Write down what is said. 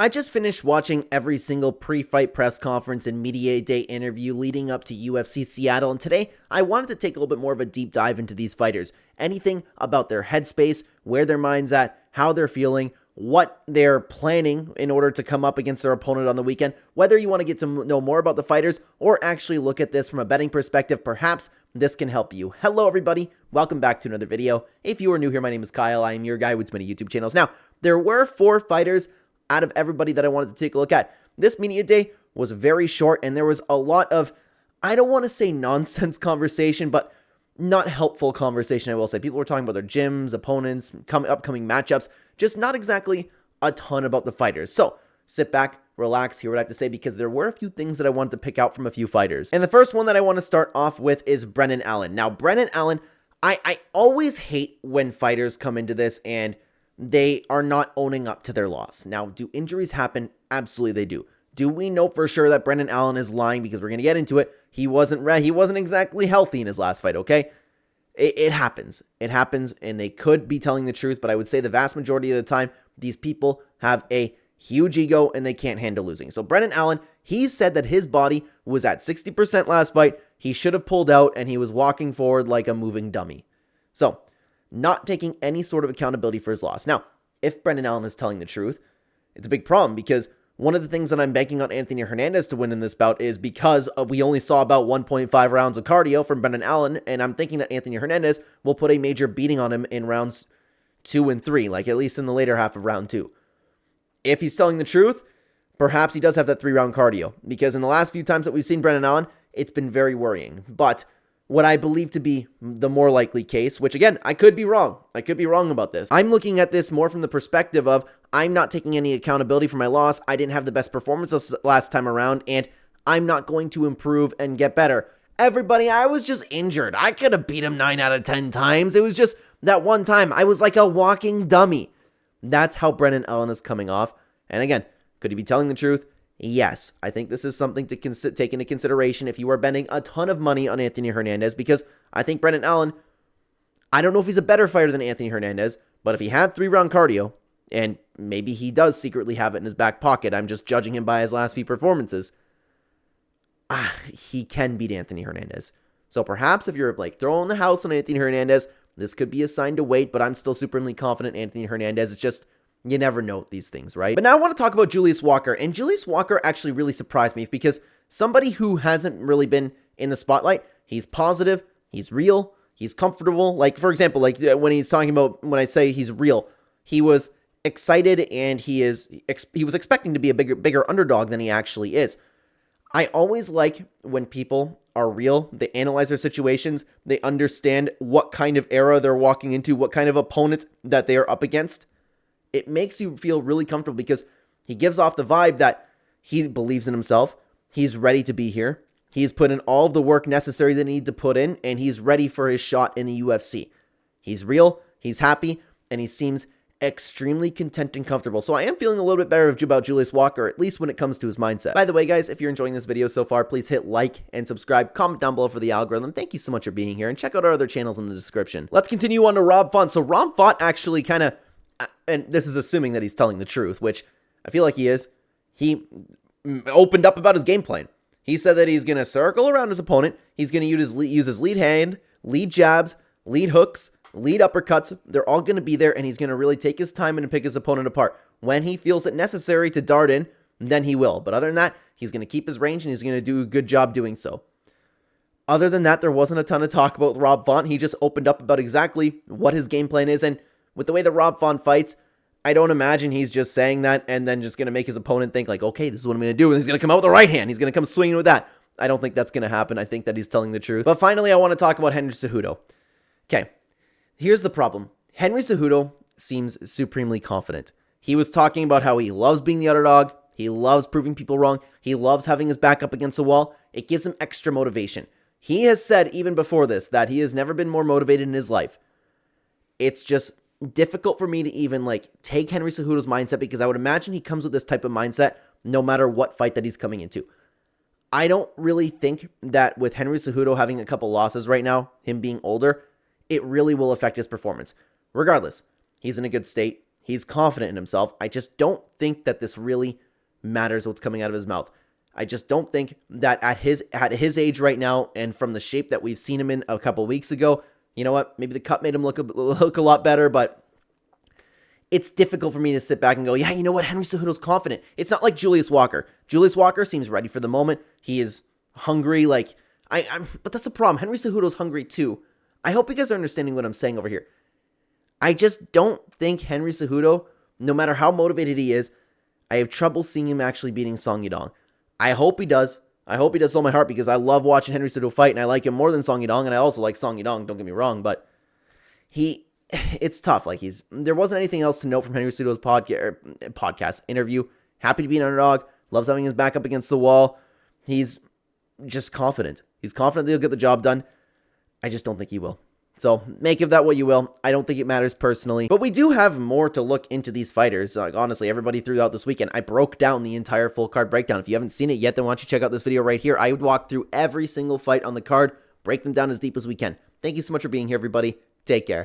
I just finished watching every single pre-fight press conference and media day interview leading up to UFC Seattle, and today I wanted to take a little bit more of a deep dive into these fighters. Anything about their headspace, where their mind's at, how they're feeling, what they're planning in order to come up against their opponent on the weekend. Whether you want to get to know more about the fighters or actually look at this from a betting perspective, perhaps this can help you. Hello everybody, welcome back to another video. If you are new here, my name is Kyle. I am your guy with many YouTube channels. Now, there were 4 fighters out of everybody that I wanted to take a look at. This media day was very short, and there was a lot of, I don't want to say nonsense conversation, but not helpful conversation, I will say. People were talking about their gyms, opponents, upcoming matchups, just not exactly a ton about the fighters. So sit back, relax, hear what I have to say, because there were a few things that I wanted to pick out from a few fighters. And the first one that I want to start off with is Brendan Allen. Now, Brendan Allen, I always hate when fighters come into this and they are not owning up to their loss. Now, do injuries happen? Absolutely they do. Do we know for sure that Brendan Allen is lying? Because we're going to get into it. He wasn't exactly healthy in his last fight, okay? It happens. It happens, and they could be telling the truth, but I would say the vast majority of the time, these people have a huge ego and they can't handle losing. So Brendan Allen, he said that his body was at 60% last fight. He should have pulled out, and he was walking forward like a moving dummy. So, not taking any sort of accountability for his loss. Now, if Brendan Allen is telling the truth, it's a big problem, because one of the things that I'm banking on Anthony Hernandez to win in this bout is because we only saw about 1.5 rounds of cardio from Brendan Allen, and I'm thinking that Anthony Hernandez will put a major beating on him in rounds 2 and 3, like at least in the later half of round 2. If he's telling the truth, perhaps he does have that 3-round cardio, because in the last few times that we've seen Brendan Allen, it's been very worrying. But what I believe to be the more likely case, which again, I could be wrong. I could be wrong about this. I'm looking at this more from the perspective of I'm not taking any accountability for my loss. I didn't have the best performance this last time around, and I'm not going to improve and get better. Everybody, I was just injured. I could have beat him 9 out of 10 times. It was just that one time. I was like a walking dummy. That's how Brendan Allen is coming off. And again, could he be telling the truth? Yes, I think this is something to take into consideration if you are betting a ton of money on Anthony Hernandez, because I think Brendan Allen, I don't know if he's a better fighter than Anthony Hernandez, but if he had 3-round cardio, and maybe he does secretly have it in his back pocket, I'm just judging him by his last few performances, he can beat Anthony Hernandez. So perhaps if you're like throwing the house on Anthony Hernandez, this could be a sign to wait, but I'm still supremely confident Anthony Hernandez. It's just, you never know these things, right? But now I want to talk about Julius Walker. And Julius Walker actually really surprised me, because somebody who hasn't really been in the spotlight, he's positive, he's real, he's comfortable. Like, for example, like when he's talking about, when I say he's real, he was excited and he was expecting to be a bigger underdog than he actually is. I always like when people are real, they analyze their situations, they understand what kind of era they're walking into, what kind of opponents that they are up against. It makes you feel really comfortable, because he gives off the vibe that he believes in himself. He's ready to be here. He's put in all of the work necessary that he needs to put in, and he's ready for his shot in the UFC. He's real, he's happy, and he seems extremely content and comfortable. So I am feeling a little bit better about Julius Walker, at least when it comes to his mindset. By the way, guys, if you're enjoying this video so far, please hit like and subscribe. Comment down below for the algorithm. Thank you so much for being here, and check out our other channels in the description. Let's continue on to Rob Font. So Rob Font actually kind of, and this is assuming that he's telling the truth, which I feel like he is. He opened up about his game plan. He said that he's going to circle around his opponent. He's going to use his lead hand, lead jabs, lead hooks, lead uppercuts. They're all going to be there, and he's going to really take his time and pick his opponent apart. When he feels it necessary to dart in, then he will. But other than that, he's going to keep his range, and he's going to do a good job doing so. Other than that, there wasn't a ton of talk about Rob Font. He just opened up about exactly what his game plan is, and with the way that Rob Font fights, I don't imagine he's just saying that and then just going to make his opponent think like, okay, this is what I'm going to do. And he's going to come out with the right hand. He's going to come swinging with that. I don't think that's going to happen. I think that he's telling the truth. But finally, I want to talk about Henry Cejudo. Okay, here's the problem. Henry Cejudo seems supremely confident. He was talking about how he loves being the underdog. He loves proving people wrong. He loves having his back up against the wall. It gives him extra motivation. He has said even before this that he has never been more motivated in his life. It's just difficult for me to even like take Henry Cejudo's mindset, because I would imagine he comes with this type of mindset no matter what fight that he's coming into. I don't really think that with Henry Cejudo having a couple losses right now, him being older, it really will affect his performance. Regardless, he's in a good state. He's confident in himself. I just don't think that this really matters what's coming out of his mouth. I just don't think that at his age right now, and from the shape that we've seen him in a couple weeks ago, you know what? Maybe the cut made him look a lot better, but it's difficult for me to sit back and go, yeah, you know what? Henry Cejudo's confident. It's not like Julius Walker. Julius Walker seems ready for the moment. He is hungry. But that's the problem. Henry Cejudo's hungry too. I hope you guys are understanding what I'm saying over here. I just don't think Henry Cejudo, no matter how motivated he is, I have trouble seeing him actually beating Song Yadong. I hope he does. I hope he does with all my heart, because I love watching Henry Cejudo fight, and I like him more than Song Yadong, and I also like Song Yadong, don't get me wrong, but it's tough. There wasn't anything else to note from Henry Cejudo's podcast interview. Happy to be an underdog. Loves having his back up against the wall. He's just confident. He's confident that he'll get the job done. I just don't think he will. So make of that what you will. I don't think it matters personally. But we do have more to look into these fighters. Honestly, everybody throughout this weekend, I broke down the entire full card breakdown. If you haven't seen it yet, then why don't you check out this video right here. I would walk through every single fight on the card, break them down as deep as we can. Thank you so much for being here, everybody. Take care.